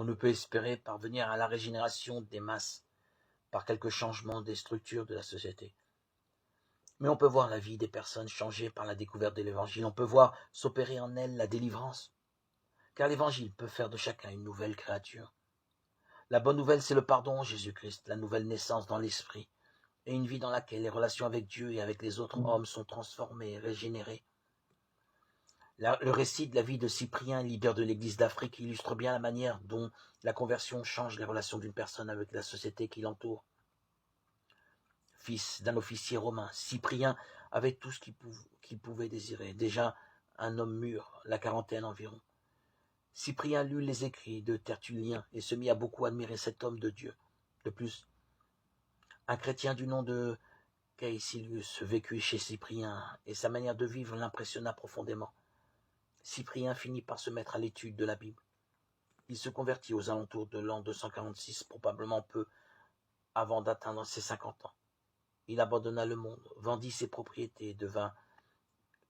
On ne peut espérer parvenir à la régénération des masses par quelque changement des structures de la société. Mais on peut voir la vie des personnes changer par la découverte de l'Évangile. On peut voir s'opérer en elles la délivrance. Car l'Évangile peut faire de chacun une nouvelle créature. La bonne nouvelle, c'est le pardon en Jésus-Christ, la nouvelle naissance dans l'esprit, et une vie dans laquelle les relations avec Dieu et avec les autres hommes sont transformées et régénérées. Le récit de la vie de Cyprien, leader de l'Église d'Afrique, illustre bien la manière dont la conversion change les relations d'une personne avec la société qui l'entoure. Fils d'un officier romain, Cyprien avait tout ce qu'il pouvait désirer. Déjà un homme mûr, la quarantaine environ. Cyprien lut les écrits de Tertullien et se mit à beaucoup admirer cet homme de Dieu. De plus, un chrétien du nom de Caecilius vécut chez Cyprien et sa manière de vivre l'impressionna profondément. Cyprien finit par se mettre à l'étude de la Bible. Il se convertit aux alentours de l'an 246, probablement peu avant d'atteindre ses 50 ans. Il abandonna le monde, vendit ses propriétés et devint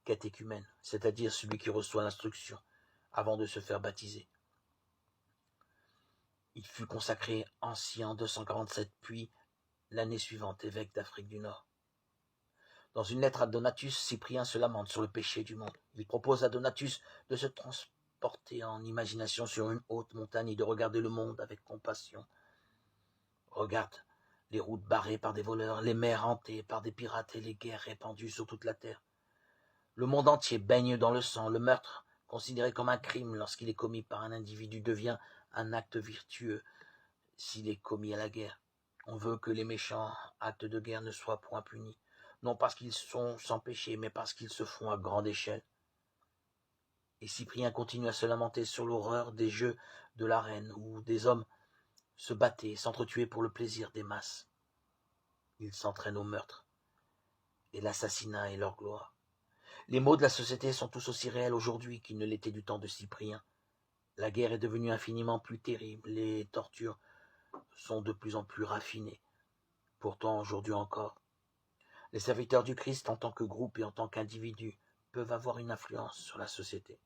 catéchumène, c'est-à-dire celui qui reçoit l'instruction avant de se faire baptiser. Il fut consacré ancien en 247, puis l'année suivante évêque d'Afrique du Nord. Dans une lettre à Donatus, Cyprien se lamente sur le péché du monde. Il propose à Donatus de se transporter en imagination sur une haute montagne et de regarder le monde avec compassion. Regarde les routes barrées par des voleurs, les mers hantées par des pirates et les guerres répandues sur toute la terre. Le monde entier baigne dans le sang. Le meurtre, considéré comme un crime lorsqu'il est commis par un individu, devient un acte vertueux s'il est commis à la guerre. On veut que les méchants actes de guerre ne soient point punis, non parce qu'ils sont sans péché, mais parce qu'ils se font à grande échelle. Et Cyprien continue à se lamenter sur l'horreur des jeux de l'arène, où des hommes se battaient et s'entretuaient pour le plaisir des masses. Ils s'entraînent au meurtre et l'assassinat est leur gloire. Les maux de la société sont tous aussi réels aujourd'hui qu'ils ne l'étaient du temps de Cyprien. La guerre est devenue infiniment plus terrible, les tortures sont de plus en plus raffinées. Pourtant, aujourd'hui encore, les serviteurs du Christ en tant que groupe et en tant qu'individus peuvent avoir une influence sur la société.